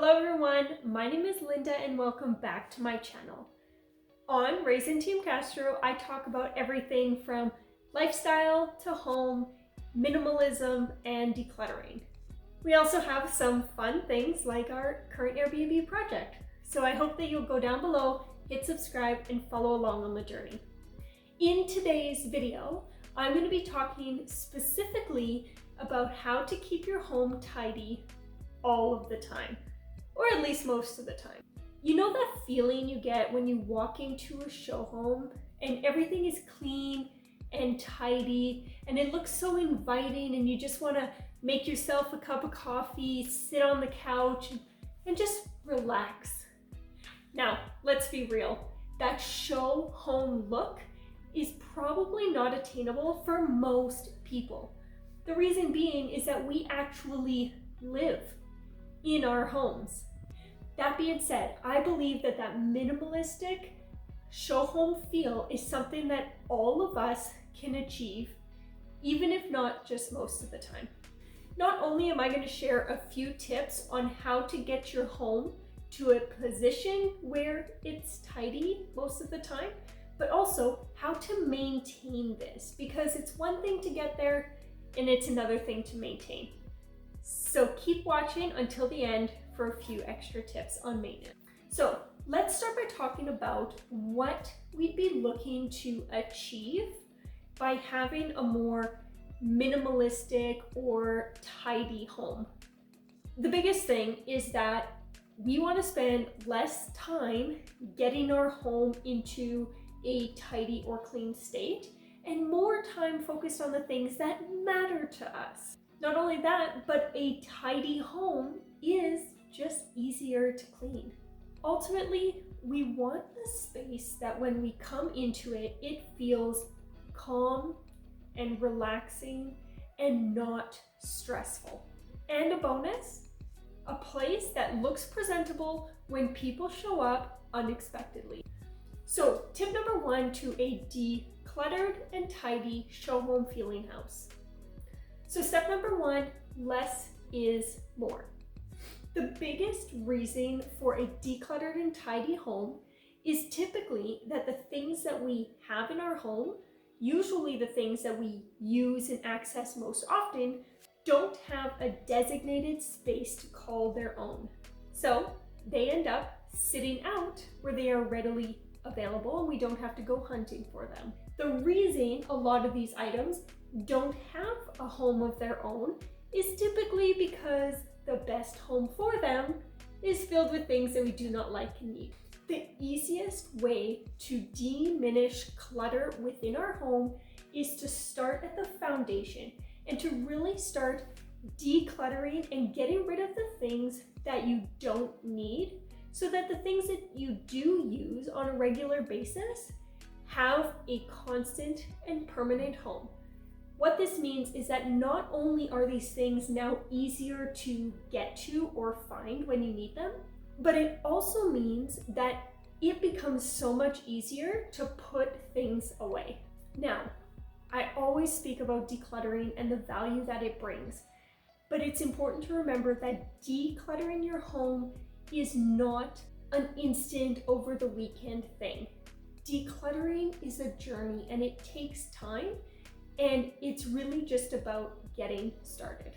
Hello everyone, my name is Linda and welcome back to my channel. On Raising Team Castro, I talk about everything from lifestyle to home, minimalism, and decluttering. We also have some fun things like our current Airbnb project. So I hope that you'll go down below, hit subscribe, and follow along on the journey. In today's video, I'm going to be talking specifically about how to keep your home tidy all of the time, or at least most of the time. You know that feeling you get when you walk into a show home and everything is clean and tidy and it looks so inviting and you just want to make yourself a cup of coffee, sit on the couch, and just relax. Now, let's be real. That show home look is probably not attainable for most people. The reason being is that we actually live in our homes. That being said, I believe that minimalistic show home feel is something that all of us can achieve, even if not just most of the time. Not only am I going to share a few tips on how to get your home to a position where it's tidy most of the time, but also how to maintain this, because it's one thing to get there and it's another thing to maintain. So keep watching until the end for a few extra tips on maintenance. So let's start by talking about what we'd be looking to achieve by having a more minimalistic or tidy home. The biggest thing is that we want to spend less time getting our home into a tidy or clean state and more time focused on the things that matter to us. Not only that, but a tidy home is just easier to clean. Ultimately, we want the space that when we come into it, it feels calm and relaxing and not stressful. And a bonus, a place that looks presentable when people show up unexpectedly. So tip number one to a decluttered and tidy show home feeling house. So step number one, less is more. The biggest reason for a decluttered and tidy home is typically that the things that we have in our home, usually the things that we use and access most often, don't have a designated space to call their own. So they end up sitting out where they are readily available and we don't have to go hunting for them. The reason a lot of these items don't have a home of their own is typically because the best home for them is filled with things that we do not like and need. The easiest way to diminish clutter within our home is to start at the foundation and to really start decluttering and getting rid of the things that you don't need, so that the things that you do use on a regular basis have a constant and permanent home. What this means is that not only are these things now easier to get to or find when you need them, but it also means that it becomes so much easier to put things away. Now, I always speak about decluttering and the value that it brings, but it's important to remember that decluttering your home is not an instant over the weekend thing. Decluttering is a journey and it takes time, and it's really just about getting started.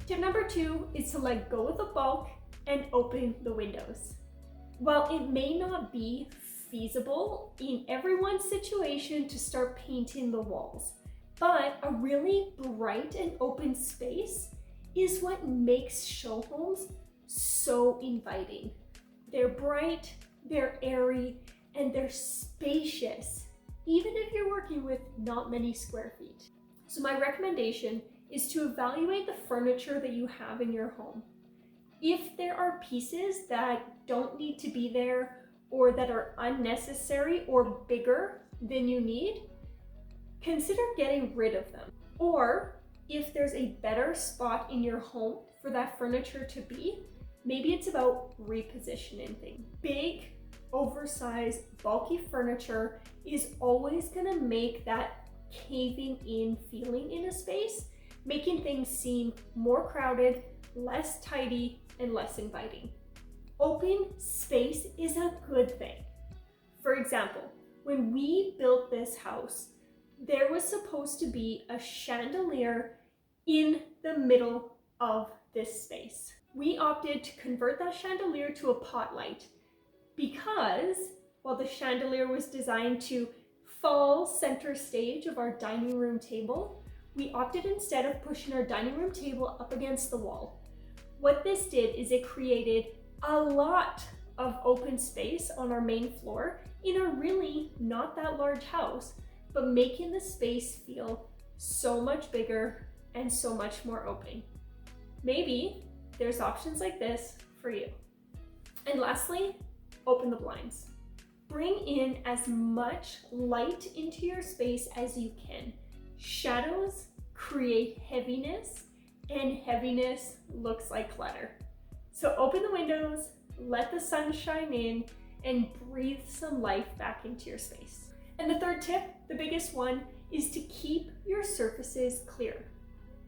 Tip number two is to let go of the bulk and open the windows. While it may not be feasible in everyone's situation to start painting the walls, but a really bright and open space is what makes show homes so inviting. They're bright, they're airy, and they're spacious, even if you're working with not many square feet. So my recommendation is to evaluate the furniture that you have in your home. If there are pieces that don't need to be there or that are unnecessary or bigger than you need, consider getting rid of them. Or if there's a better spot in your home for that furniture to be, maybe it's about repositioning things. Big, oversized, bulky furniture is always gonna make that caving in feeling in a space, making things seem more crowded, less tidy, and less inviting. open space is a good thing. For example, when we built this house, there was supposed to be a chandelier in the middle of this space. We opted to convert that chandelier to a pot light because while the chandelier was designed to fall center stage of our dining room table, we opted instead of pushing our dining room table up against the wall. What this did is it created a lot of open space on our main floor in a really not that large house, but making the space feel so much bigger and so much more open. Maybe there's options like this for you. And lastly, open the blinds. Bring in as much light into your space as you can. Shadows create heaviness, and heaviness looks like clutter. So open the windows, let the sun shine in, and breathe some life back into your space. And the third tip, the biggest one, is to keep your surfaces clear.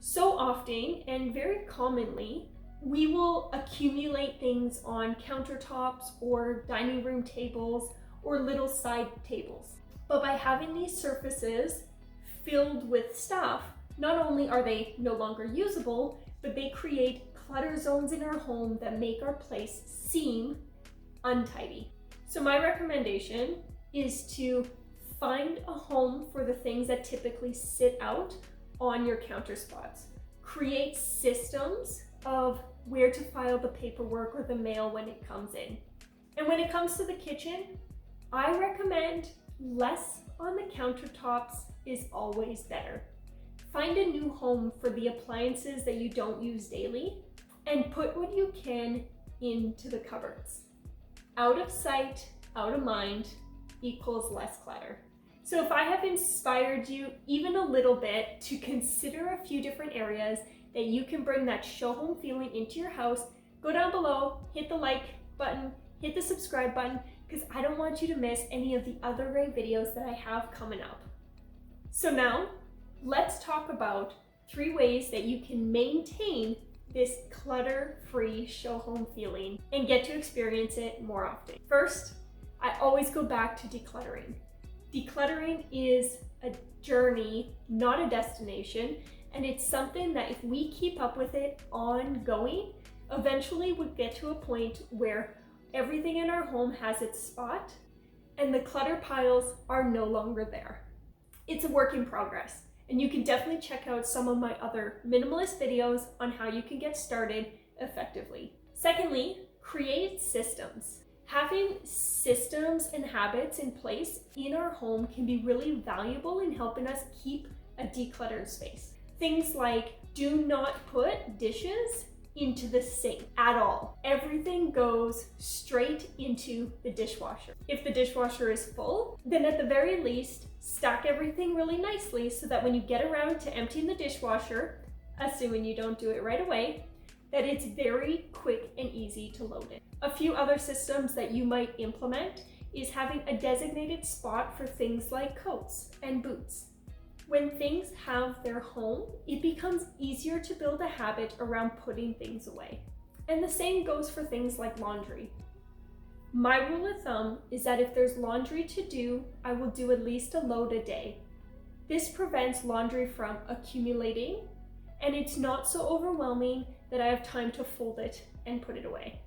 So often, and very commonly, we will accumulate things on countertops or dining room tables or little side tables. But by having these surfaces filled with stuff, not only are they no longer usable, but they create clutter zones in our home that make our place seem untidy. So my recommendation is to find a home for the things that typically sit out on your counter spots. Create systems of where to file the paperwork or the mail when it comes in. And when it comes to the kitchen, I recommend less on the countertops is always better. Find a new home for the appliances that you don't use daily and put what you can into the cupboards. Out of sight, out of mind equals less clutter. So if I have inspired you even a little bit to consider a few different areas that you can bring that show home feeling into your house, go down below, hit the like button, hit the subscribe button, because I don't want you to miss any of the other great videos that I have coming up. So now, let's talk about 3 ways that you can maintain this clutter-free show home feeling and get to experience it more often. First, I always go back to decluttering. Decluttering is a journey, not a destination, and it's something that if we keep up with it ongoing, eventually we'll get to a point where everything in our home has its spot and the clutter piles are no longer there. It's a work in progress, and you can definitely check out some of my other minimalist videos on how you can get started effectively. Secondly, create systems. Having systems and habits in place in our home can be really valuable in helping us keep a decluttered space. Things like do not put dishes into the sink at all. Everything goes straight into the dishwasher. If the dishwasher is full, then at the very least, stack everything really nicely so that when you get around to emptying the dishwasher, assuming you don't do it right away, that it's very quick and easy to load in. A few other systems that you might implement is having a designated spot for things like coats and boots. When things have their home, it becomes easier to build a habit around putting things away. And the same goes for things like laundry. My rule of thumb is that if there's laundry to do, I will do at least a load a day. This prevents laundry from accumulating, and it's not so overwhelming that I have time to fold it and put it away.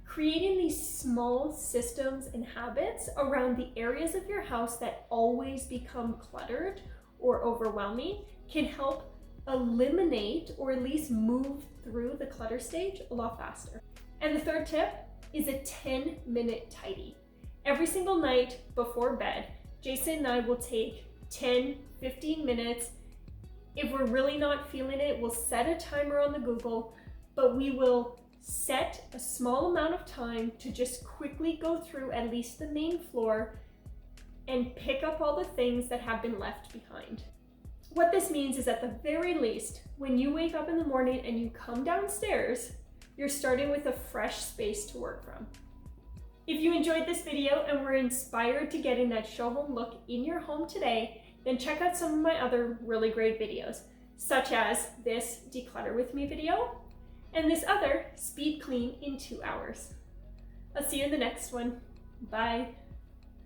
Creating these small systems and habits around the areas of your house that always become cluttered or overwhelming can help eliminate or at least move through the clutter stage a lot faster. And the third tip is a 10-minute tidy. Every single night before bed, Jason and I will take 10-15 minutes. If we're really not feeling it, we'll set a timer on the Google, but we will set a small amount of time to just quickly go through at least the main floor and pick up all the things that have been left behind. What this means is at the very least, when you wake up in the morning and you come downstairs, you're starting with a fresh space to work from. If you enjoyed this video and were inspired to get in that show home look in your home today, then check out some of my other really great videos, such as this Declutter With Me video and this other Speed Clean in 2 hours. I'll see you in the next one. Bye.